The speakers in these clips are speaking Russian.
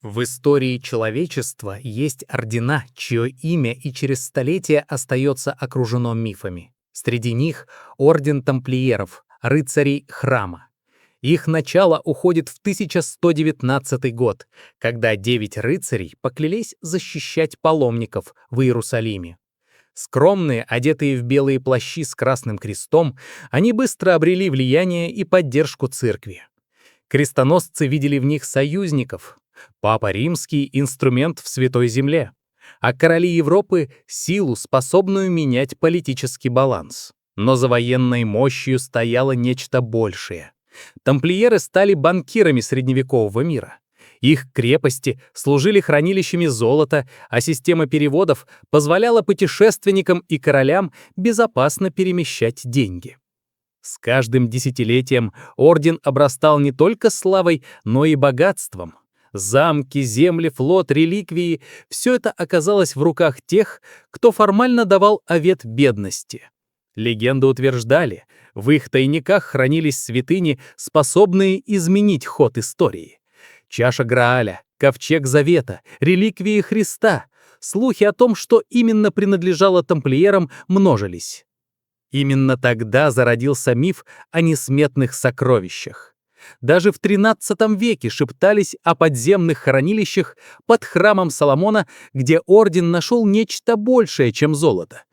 В истории человечества есть ордена, чье имя и через столетия остается окружено мифами. Среди них орден тамплиеров, рыцарей храма. Их начало уходит в 1119 год, когда 9 рыцарей поклялись защищать паломников в Иерусалиме. Скромные, одетые в белые плащи с красным крестом, они быстро обрели влияние и поддержку церкви. Крестоносцы видели в них союзников. Папа Римский — инструмент в Святой Земле, а короли Европы — силу, способную менять политический баланс. Но за военной мощью стояло нечто большее. Тамплиеры стали банкирами средневекового мира. Их крепости служили хранилищами золота, а система переводов позволяла путешественникам и королям безопасно перемещать деньги. С каждым десятилетием орден обрастал не только славой, но и богатством. Замки, земли, флот, реликвии — все это оказалось в руках тех, кто формально давал обет бедности. Легенды утверждали, в их тайниках хранились святыни, способные изменить ход истории. Чаша Грааля, ковчег Завета, реликвии Христа. Слухи о том, что именно принадлежало тамплиерам, множились. Именно тогда зародился миф о несметных сокровищах. Даже в XIII веке шептались о подземных хранилищах под храмом Соломона, где орден нашел нечто большее, чем золото.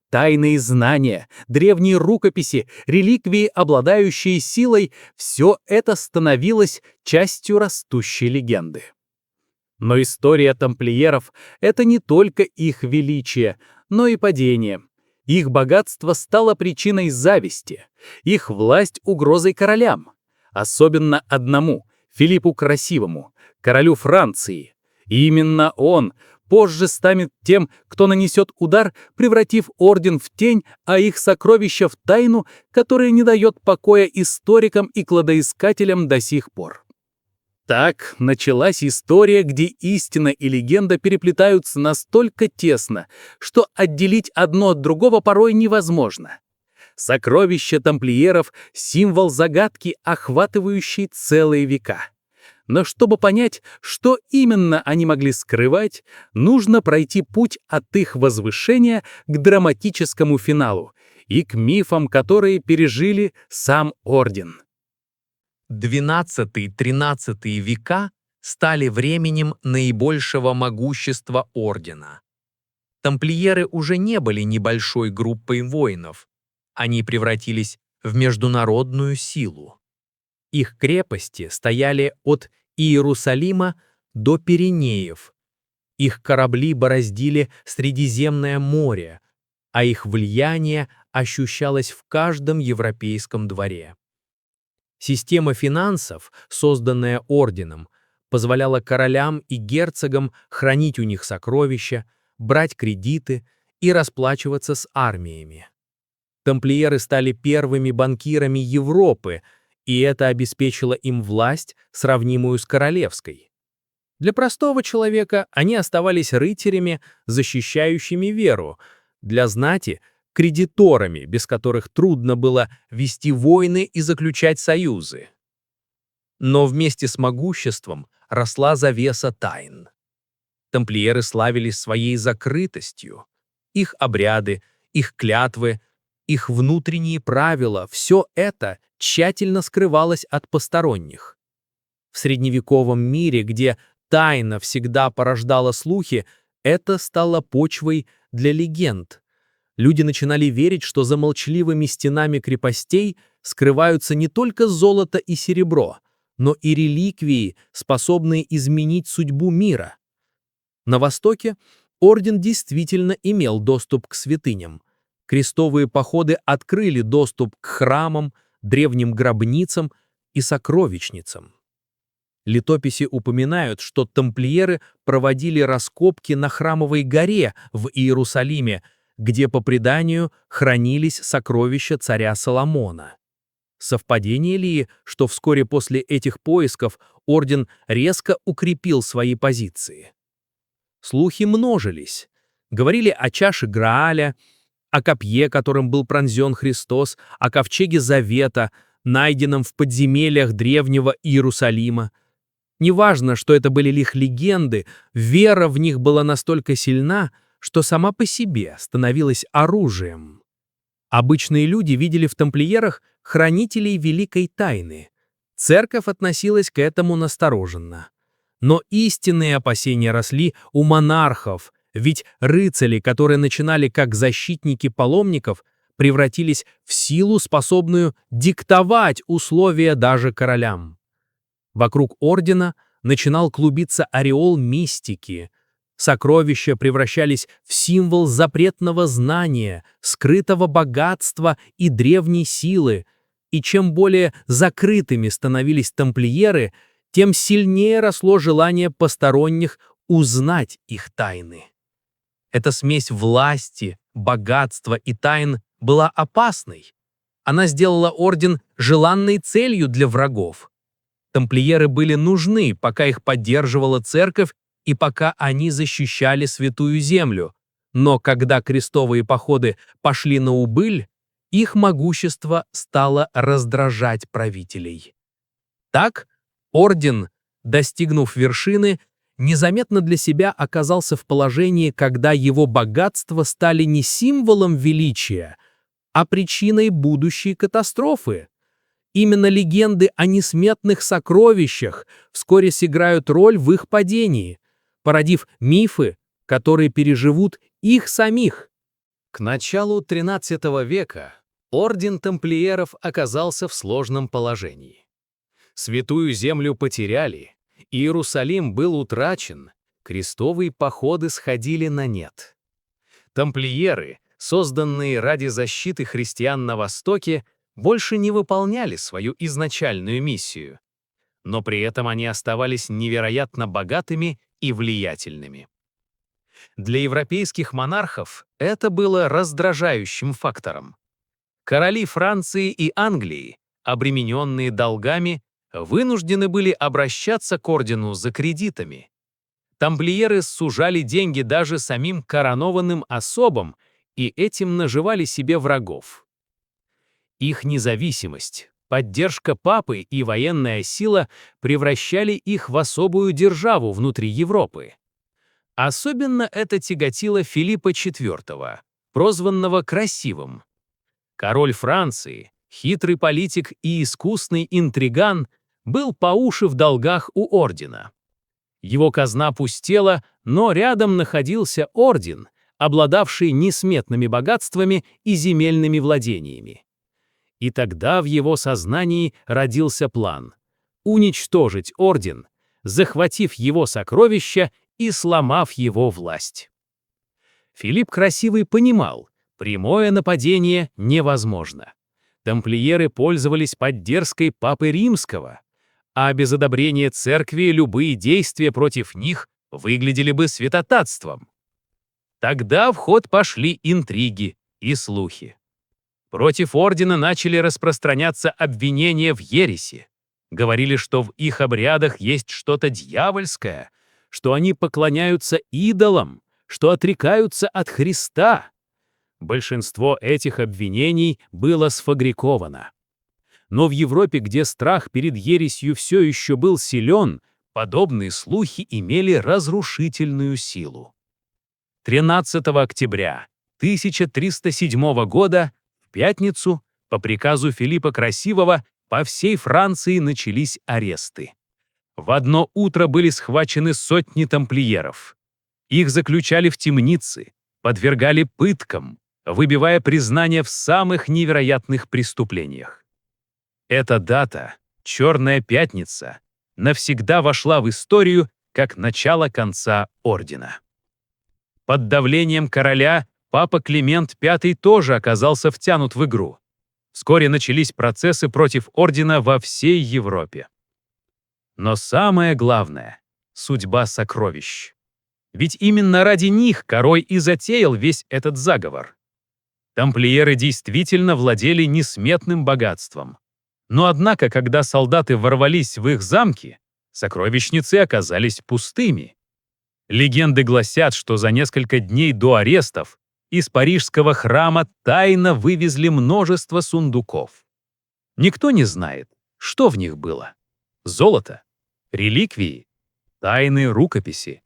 Тайные знания, древние рукописи, реликвии, обладающие силой — все это становилось частью растущей легенды. Но история тамплиеров — это не только их величие, но и падение. Их богатство стало причиной зависти, их власть — угрозой королям. Особенно одному, Филиппу Красивому, королю Франции. И именно он позже станет тем, кто нанесет удар, превратив орден в тень, а их сокровища в тайну, которая не дает покоя историкам и кладоискателям до сих пор. Так началась история, где истина и легенда переплетаются настолько тесно, что отделить одно от другого порой невозможно. Сокровища тамплиеров — символ загадки, охватывающей целые века. Но чтобы понять, что именно они могли скрывать, нужно пройти путь от их возвышения к драматическому финалу и к мифам, которые пережили сам орден. XII-XIII века стали временем наибольшего могущества ордена. Тамплиеры уже не были небольшой группой воинов. Они превратились в международную силу. Их крепости стояли от Иерусалима до Пиренеев. Их корабли бороздили Средиземное море, а их влияние ощущалось в каждом европейском дворе. Система финансов, созданная орденом, позволяла королям и герцогам хранить у них сокровища, брать кредиты и расплачиваться с армиями. Тамплиеры стали первыми банкирами Европы, и это обеспечило им власть, сравнимую с королевской. Для простого человека они оставались рыцарями, защищающими веру, для знати — кредиторами, без которых трудно было вести войны и заключать союзы. Но вместе с могуществом росла завеса тайн. Тамплиеры славились своей закрытостью. Их обряды, их клятвы, их внутренние правила — все это тщательно скрывалось от посторонних. В средневековом мире, где тайна всегда порождала слухи, это стало почвой для легенд. Люди начинали верить, что за молчаливыми стенами крепостей скрываются не только золото и серебро, но и реликвии, способные изменить судьбу мира. На Востоке орден действительно имел доступ к святыням. Крестовые походы открыли доступ к храмам, древним гробницам и сокровищницам. Летописи упоминают, что тамплиеры проводили раскопки на Храмовой горе в Иерусалиме, где, по преданию, хранились сокровища царя Соломона. Совпадение ли, что вскоре после этих поисков орден резко укрепил свои позиции? Слухи множились. Говорили о чаше Грааля, о копье, которым был пронзен Христос, о ковчеге Завета, найденном в подземельях древнего Иерусалима. Неважно, что это были лишь легенды, вера в них была настолько сильна, что сама по себе становилась оружием. Обычные люди видели в тамплиерах хранителей великой тайны. Церковь относилась к этому настороженно. Но истинные опасения росли у монархов, ведь рыцари, которые начинали как защитники паломников, превратились в силу, способную диктовать условия даже королям. Вокруг ордена начинал клубиться ореол мистики. Сокровища превращались в символ запретного знания, скрытого богатства и древней силы. И чем более закрытыми становились тамплиеры, тем сильнее росло желание посторонних узнать их тайны. Эта смесь власти, богатства и тайн была опасной. Она сделала орден желанной целью для врагов. Тамплиеры были нужны, пока их поддерживала церковь и пока они защищали Святую Землю. Но когда крестовые походы пошли на убыль, их могущество стало раздражать правителей. Так, орден, достигнув вершины, незаметно для себя оказался в положении, когда его богатства стали не символом величия, а причиной будущей катастрофы. Именно легенды о несметных сокровищах вскоре сыграют роль в их падении, породив мифы, которые переживут их самих. К началу XIII века орден тамплиеров оказался в сложном положении. Святую Землю потеряли, Иерусалим был утрачен, крестовые походы сходили на нет. Тамплиеры, созданные ради защиты христиан на Востоке, больше не выполняли свою изначальную миссию, но при этом они оставались невероятно богатыми и влиятельными. Для европейских монархов это было раздражающим фактором. Короли Франции и Англии, обремененные долгами, вынуждены были обращаться к ордену за кредитами. Тамплиеры сужали деньги даже самим коронованным особам и этим наживали себе врагов. Их независимость, поддержка папы и военная сила превращали их в особую державу внутри Европы. Особенно это тяготило Филиппа IV, прозванного Красивым. Король Франции, хитрый политик и искусный интриган, был по уши в долгах у ордена. Его казна пустела, но рядом находился орден, обладавший несметными богатствами и земельными владениями. И тогда в его сознании родился план — уничтожить орден, захватив его сокровища и сломав его власть. Филипп Красивый понимал, прямое нападение невозможно. Тамплиеры пользовались поддержкой Папы Римского, а без одобрения церкви любые действия против них выглядели бы святотатством. Тогда в ход пошли интриги и слухи. Против ордена начали распространяться обвинения в ереси. Говорили, что в их обрядах есть что-то дьявольское, что они поклоняются идолам, что отрекаются от Христа. Большинство этих обвинений было сфабриковано. Но в Европе, где страх перед ересью все еще был силен, подобные слухи имели разрушительную силу. 13 октября 1307 года в пятницу по приказу Филиппа Красивого по всей Франции начались аресты. В одно утро были схвачены сотни тамплиеров. Их заключали в темницы, подвергали пыткам, выбивая признания в самых невероятных преступлениях. Эта дата, Черная пятница, навсегда вошла в историю как начало конца ордена. Под давлением короля папа Климент V тоже оказался втянут в игру. Вскоре начались процессы против ордена во всей Европе. Но самое главное — судьба сокровищ. Ведь именно ради них король и затеял весь этот заговор. Тамплиеры действительно владели несметным богатством. Но однако, когда солдаты ворвались в их замки, сокровищницы оказались пустыми. Легенды гласят, что за несколько дней до арестов из парижского храма тайно вывезли множество сундуков. Никто не знает, что в них было. Золото? реликвии, тайны рукописи.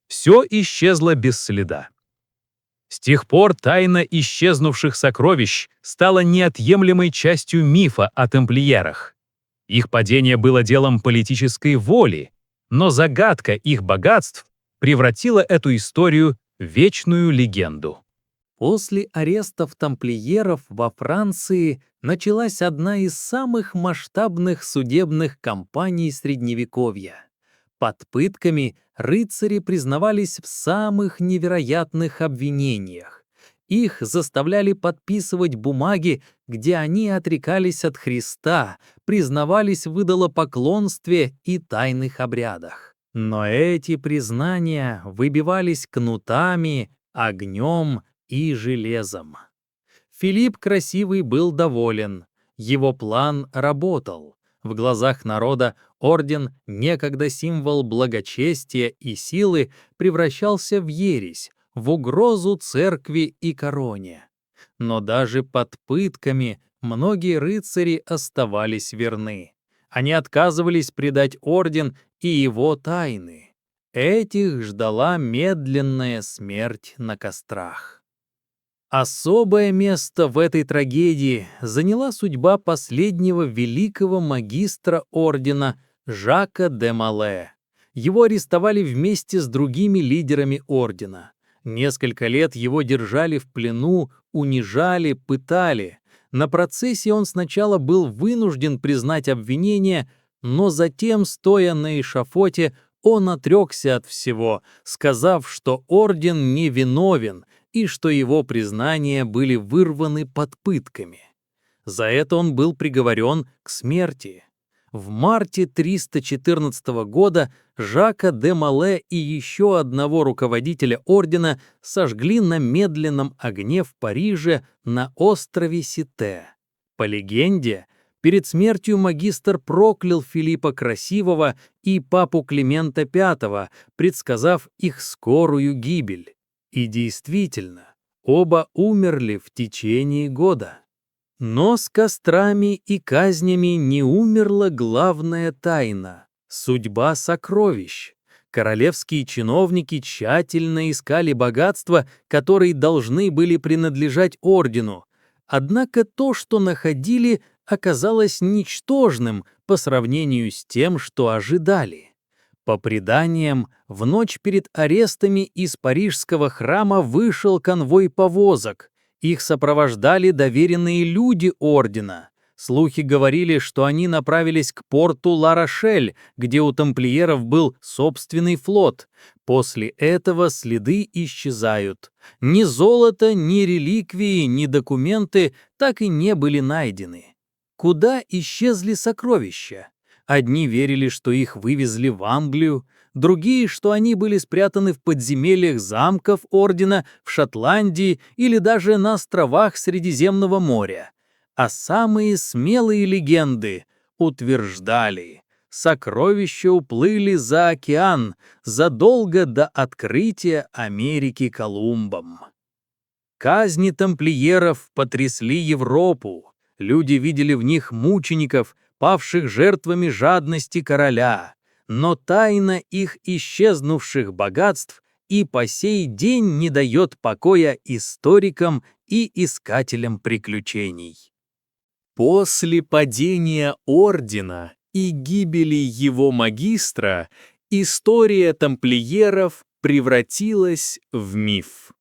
Все исчезло без следа. С тех пор тайна исчезнувших сокровищ стала неотъемлемой частью мифа о тамплиерах. Их падение было делом политической воли, но загадка их богатств превратила эту историю в вечную легенду. После арестов тамплиеров во Франции началась одна из самых масштабных судебных кампаний Средневековья. Под пытками рыцари признавались в самых невероятных обвинениях. Их заставляли подписывать бумаги, где они отрекались от Христа, признавались в идолопоклонстве и тайных обрядах. Но эти признания выбивались кнутами, огнем и железом. Филипп Красивый был доволен. Его план работал. В глазах народа орден, некогда символ благочестия и силы, превращался в ересь, в угрозу церкви и короне. Но даже под пытками многие рыцари оставались верны. Они отказывались предать орден и его тайны. Этих ждала медленная смерть на кострах. Особое место в этой трагедии заняла судьба последнего великого магистра ордена Жака де Мале. Его арестовали вместе с другими лидерами ордена. Несколько лет его держали в плену, унижали, пытали. На процессе он сначала был вынужден признать обвинение, но затем, стоя на эшафоте, он отрекся от всего, сказав, что орден невиновен и что его признания были вырваны под пытками. За это он был приговорен к смерти. В марте 314 года Жака де Мале и еще одного руководителя ордена сожгли на медленном огне в Париже на острове Сите. По легенде, перед смертью магистр проклял Филиппа Красивого и папу Климента V, предсказав их скорую гибель. И действительно, оба умерли в течение года. Но с кострами и казнями не умерла главная тайна — судьба сокровищ. Королевские чиновники тщательно искали богатства, которые должны были принадлежать ордену. Однако то, что находили, оказалось ничтожным по сравнению с тем, что ожидали. По преданиям, в ночь перед арестами из парижского храма вышел конвой повозок. Их сопровождали доверенные люди ордена. Слухи говорили, что они направились к порту Ла-Рошель, где у тамплиеров был собственный флот. После этого следы исчезают. Ни золото, ни реликвии, ни документы так и не были найдены. Куда исчезли сокровища? Одни верили, что их вывезли в Англию, другие, что они были спрятаны в подземельях замков ордена, в Шотландии или даже на островах Средиземного моря. А самые смелые легенды утверждали, сокровища уплыли за океан задолго до открытия Америки Колумбом. Казни тамплиеров потрясли Европу. Люди видели в них мучеников, павших жертвами жадности короля, но тайна их исчезнувших богатств и по сей день не дает покоя историкам и искателям приключений. После падения ордена и гибели его магистра история тамплиеров превратилась в миф.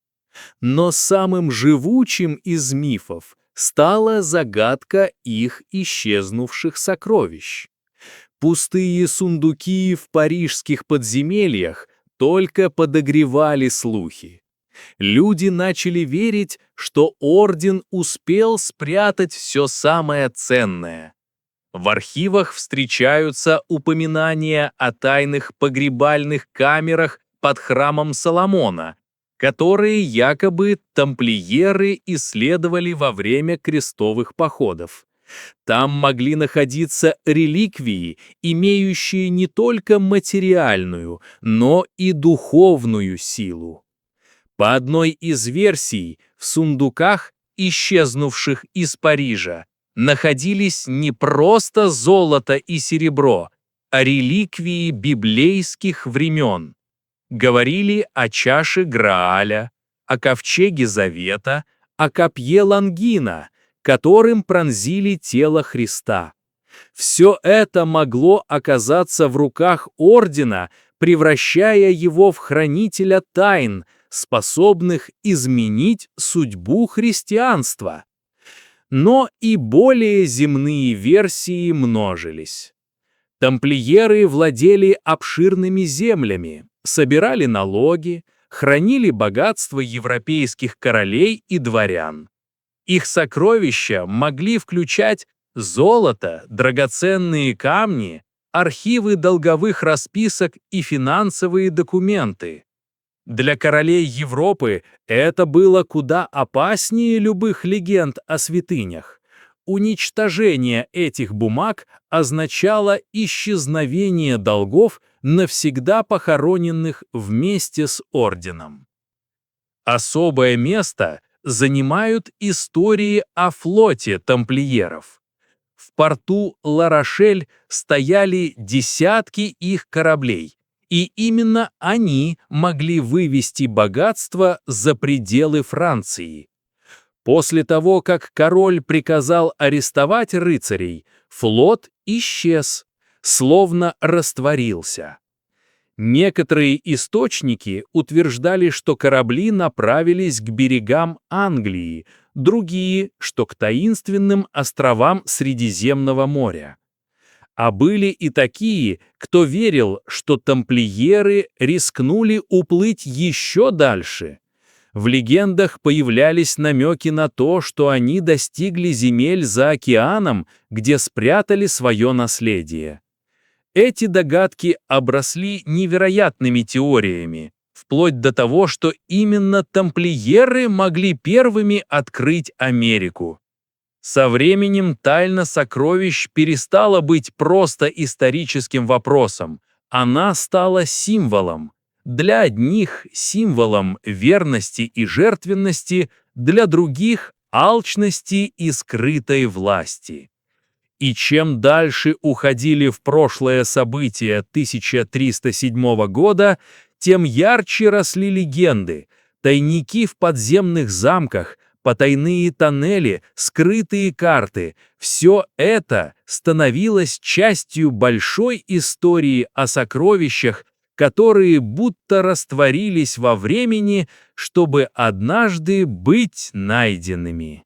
Но самым живучим из мифов стала загадка их исчезнувших сокровищ. Пустые сундуки в парижских подземельях только подогревали слухи. Люди начали верить, что орден успел спрятать все самое ценное. В архивах встречаются упоминания о тайных погребальных камерах под храмом Соломона, которые якобы тамплиеры исследовали во время крестовых походов. Там могли находиться реликвии, имеющие не только материальную, но и духовную силу. По одной из версий, в сундуках, исчезнувших из Парижа, находились не просто золото и серебро, о реликвии библейских времен, говорили о чаше Грааля, о ковчеге Завета, о копье Лангина, которым пронзили тело Христа. Все это могло оказаться в руках ордена, превращая его в хранителя тайн, способных изменить судьбу христианства. Но и более земные версии множились. Тамплиеры владели обширными землями, собирали налоги, хранили богатство европейских королей и дворян. Их сокровища могли включать золото, драгоценные камни, архивы долговых расписок и финансовые документы. Для королей Европы это было куда опаснее любых легенд о святынях. Уничтожение этих бумаг означало исчезновение долгов, навсегда похороненных вместе с орденом. Особое место занимают истории о флоте тамплиеров. В порту Ла-Рошель стояли десятки их кораблей, и именно они могли вывести богатство за пределы Франции. После того, как король приказал арестовать рыцарей, флот исчез, словно растворился. Некоторые источники утверждали, что корабли направились к берегам Англии, другие, что к таинственным островам Средиземного моря. А были и такие, кто верил, что тамплиеры рискнули уплыть еще дальше. В легендах появлялись намеки на то, что они достигли земель за океаном, где спрятали свое наследие. Эти догадки обросли невероятными теориями, вплоть до того, что именно тамплиеры могли первыми открыть Америку. Со временем тайна сокровищ перестала быть просто историческим вопросом, она стала символом. Для одних – символом верности и жертвенности, для других – алчности и скрытой власти. И чем дальше уходили в прошлое события 1307 года, тем ярче росли легенды, тайники в подземных замках, потайные тоннели, скрытые карты – все это становилось частью большой истории о сокровищах, которые будто растворились во времени, чтобы однажды быть найденными.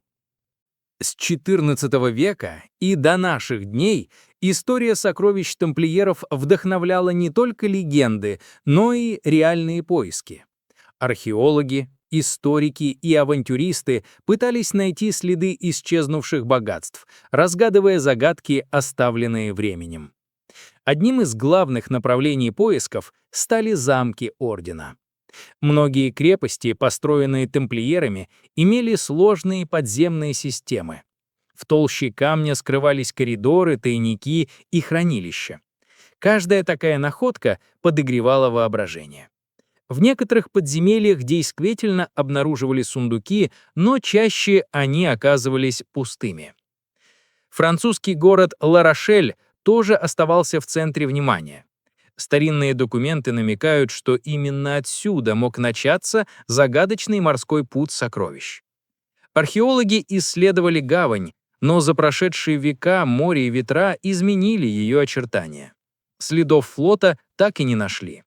С XIV века и до наших дней история сокровищ тамплиеров вдохновляла не только легенды, но и реальные поиски. Археологи, историки и авантюристы пытались найти следы исчезнувших богатств, разгадывая загадки, оставленные временем. Одним из главных направлений поисков стали замки ордена. Многие крепости, построенные тамплиерами, имели сложные подземные системы. В толще камня скрывались коридоры, тайники и хранилища. Каждая такая находка подогревала воображение. В некоторых подземельях действительно обнаруживали сундуки, но чаще они оказывались пустыми. Французский город Ла-Рошель тоже оставался в центре внимания. Старинные документы намекают, что именно отсюда мог начаться загадочный морской путь сокровищ. Археологи исследовали гавань, но за прошедшие века море и ветра изменили ее очертания. Следов флота так и не нашли.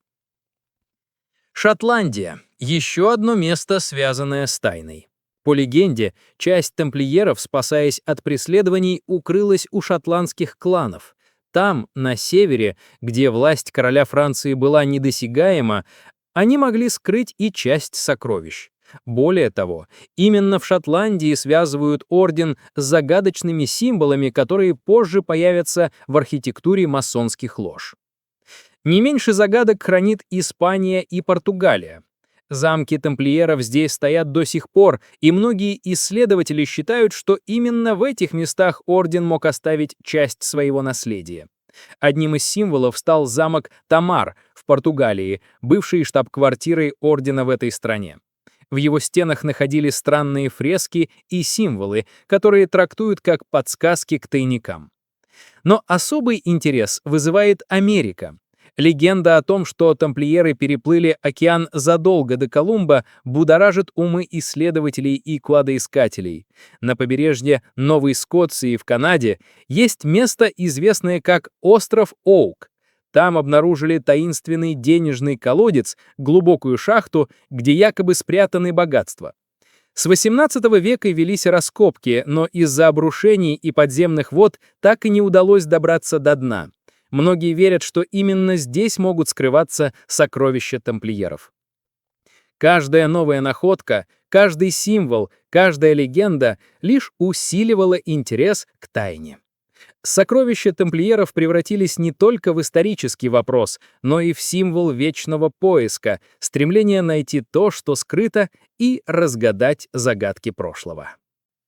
Шотландия — еще одно место, связанное с тайной. По легенде, часть тамплиеров, спасаясь от преследований, укрылась у шотландских кланов. Там, на севере, где власть короля Франции была недосягаема, они могли скрыть и часть сокровищ. Более того, именно в Шотландии связывают орден с загадочными символами, которые позже появятся в архитектуре масонских лож. Не меньше загадок хранит Испания и Португалия. Замки тамплиеров здесь стоят до сих пор, и многие исследователи считают, что именно в этих местах орден мог оставить часть своего наследия. Одним из символов стал замок Тамар в Португалии, бывший штаб-квартирой ордена в этой стране. В его стенах находились странные фрески и символы, которые трактуют как подсказки к тайникам. Но особый интерес вызывает Америка. Легенда о том, что тамплиеры переплыли океан задолго до Колумба, будоражит умы исследователей и кладоискателей. На побережье Новой Скотции в Канаде есть место, известное как остров Оук. Там обнаружили таинственный денежный колодец, глубокую шахту, где якобы спрятаны богатства. С XVIII века велись раскопки, но из-за обрушений и подземных вод так и не удалось добраться до дна. Многие верят, что именно здесь могут скрываться сокровища тамплиеров. Каждая новая находка, каждый символ, каждая легенда лишь усиливала интерес к тайне. Сокровища тамплиеров превратились не только в исторический вопрос, но и в символ вечного поиска, стремления найти то, что скрыто, и разгадать загадки прошлого.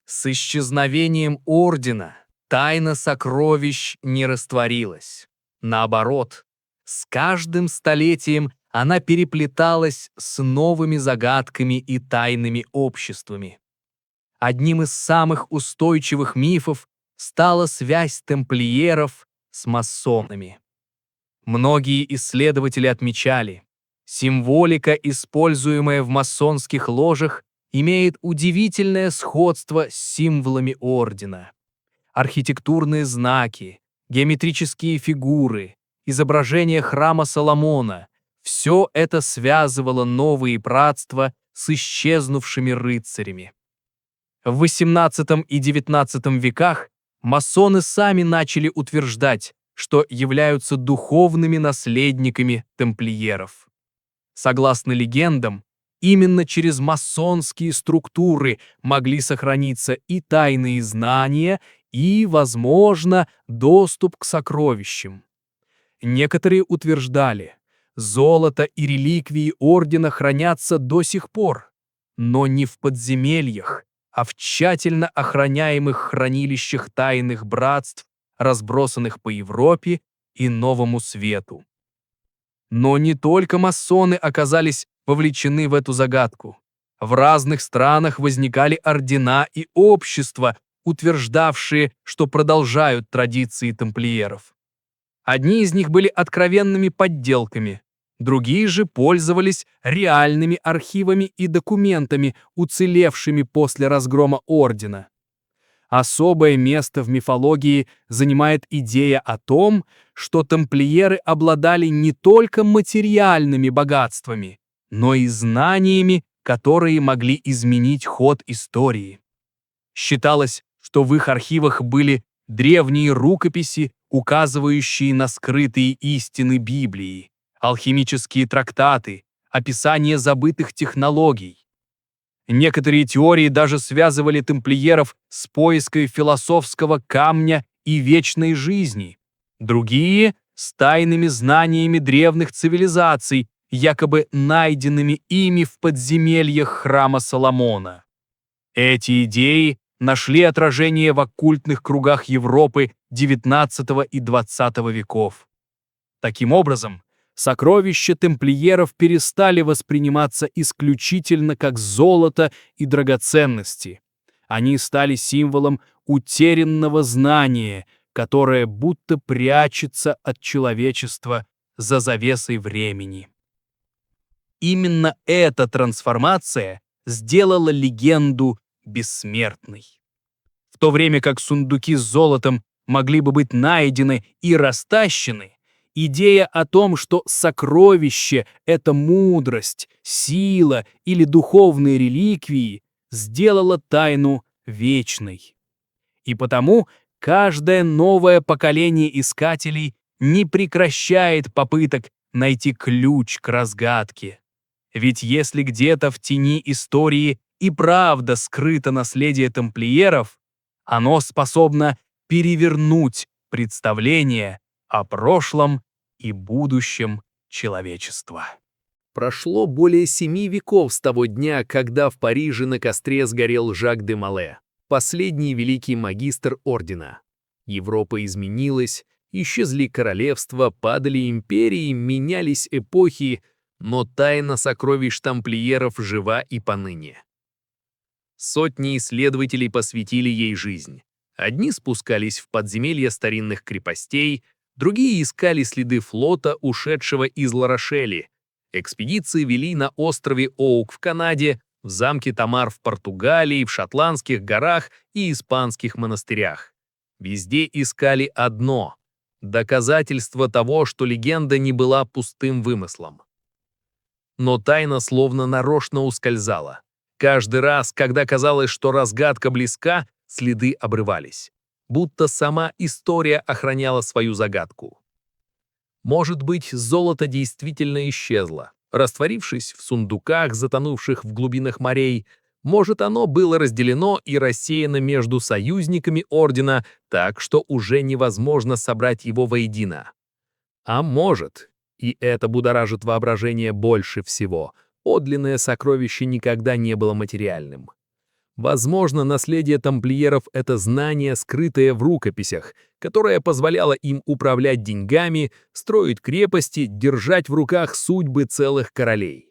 С исчезновением ордена тайна сокровищ не растворилась. Наоборот, с каждым столетием она переплеталась с новыми загадками и тайными обществами. Одним из самых устойчивых мифов стала связь тамплиеров с масонами. Многие исследователи отмечали, символика, используемая в масонских ложах, имеет удивительное сходство с символами ордена. Архитектурные знаки, геометрические фигуры, изображения храма Соломона – все это связывало новые братства с исчезнувшими рыцарями. В XVIII и XIX веках масоны сами начали утверждать, что являются духовными наследниками тамплиеров. Согласно легендам, именно через масонские структуры могли сохраниться и тайные знания, и, возможно, доступ к сокровищам. Некоторые утверждали, золото и реликвии ордена хранятся до сих пор, но не в подземельях, а в тщательно охраняемых хранилищах тайных братств, разбросанных по Европе и Новому Свету. Но не только масоны оказались вовлечены в эту загадку. В разных странах возникали ордена и общества, утверждавшие, что продолжают традиции тамплиеров. Одни из них были откровенными подделками, другие же пользовались реальными архивами и документами, уцелевшими после разгрома ордена. Особое место в мифологии занимает идея о том, что тамплиеры обладали не только материальными богатствами, но и знаниями, которые могли изменить ход истории. Считалось, что в их архивах были древние рукописи, указывающие на скрытые истины Библии, алхимические трактаты, описание забытых технологий. Некоторые теории даже связывали тамплиеров с поиском философского камня и вечной жизни, другие — с тайными знаниями древних цивилизаций, якобы найденными ими в подземельях храма Соломона. Эти идеи нашли отражение в оккультных кругах Европы XIX и XX веков. Таким образом, сокровища тамплиеров перестали восприниматься исключительно как золото и драгоценности. Они стали символом утерянного знания, которое будто прячется от человечества за завесой времени. Именно эта трансформация сделала легенду бессмертной. В то время как сундуки с золотом могли бы быть найдены и растащены, идея о том, что сокровище — это мудрость, сила или духовные реликвии, сделала тайну вечной. И потому каждое новое поколение искателей не прекращает попыток найти ключ к разгадке. Ведь если где-то в тени истории и правда скрыто наследие тамплиеров, оно способно перевернуть представление о прошлом и будущем человечества. Прошло более 7 веков с того дня, когда в Париже на костре сгорел Жак де Моле, последний великий магистр ордена. Европа изменилась, исчезли королевства, падали империи, менялись эпохи, но тайна сокровищ тамплиеров жива и поныне. Сотни исследователей посвятили ей жизнь. Одни спускались в подземелья старинных крепостей, другие искали следы флота, ушедшего из Ла-Рошели. Экспедиции вели на острове Оук в Канаде, в замке Тамар в Португалии, в Шотландских горах и испанских монастырях. Везде искали одно — доказательство того, что легенда не была пустым вымыслом. Но тайна словно нарочно ускользала. Каждый раз, когда казалось, что разгадка близка, следы обрывались. Будто сама история охраняла свою загадку. Может быть, золото действительно исчезло, растворившись в сундуках, затонувших в глубинах морей. Может, оно было разделено и рассеяно между союзниками Ордена, так что уже невозможно собрать его воедино. А может, и это будоражит воображение больше всего, подлинное сокровище никогда не было материальным. Возможно, наследие тамплиеров — это знание, скрытое в рукописях, которое позволяло им управлять деньгами, строить крепости, держать в руках судьбы целых королей.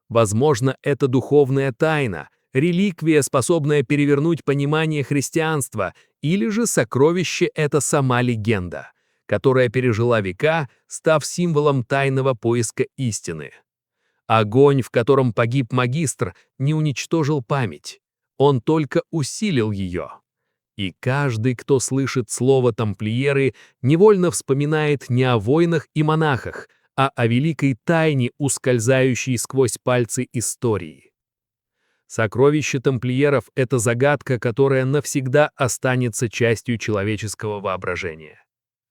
Возможно, это духовная тайна, реликвия, способная перевернуть понимание христианства, или же сокровище — это сама легенда, которая пережила века, став символом тайного поиска истины. Огонь, в котором погиб магистр, не уничтожил память. Он только усилил ее. И каждый, кто слышит слово «тамплиеры», невольно вспоминает не о войнах и монахах, а о великой тайне, ускользающей сквозь пальцы истории. Сокровище тамплиеров — это загадка, которая навсегда останется частью человеческого воображения.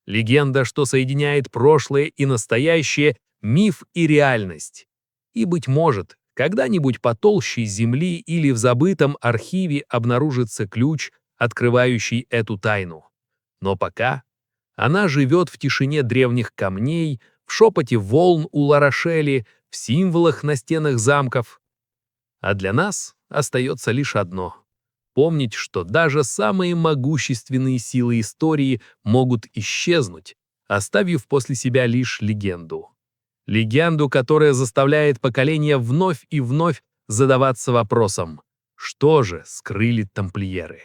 Легенда, что соединяет прошлое и настоящее, миф и реальность. И, быть может, когда-нибудь по толще земли или в забытом архиве обнаружится ключ, открывающий эту тайну. Но пока она живет в тишине древних камней, в шепоте волн у Ла-Рошели, в символах на стенах замков. А для нас остается лишь одно — помнить, что даже самые могущественные силы истории могут исчезнуть, оставив после себя лишь легенду. Легенду, которая заставляет поколения вновь и вновь задаваться вопросом: что же скрыли тамплиеры?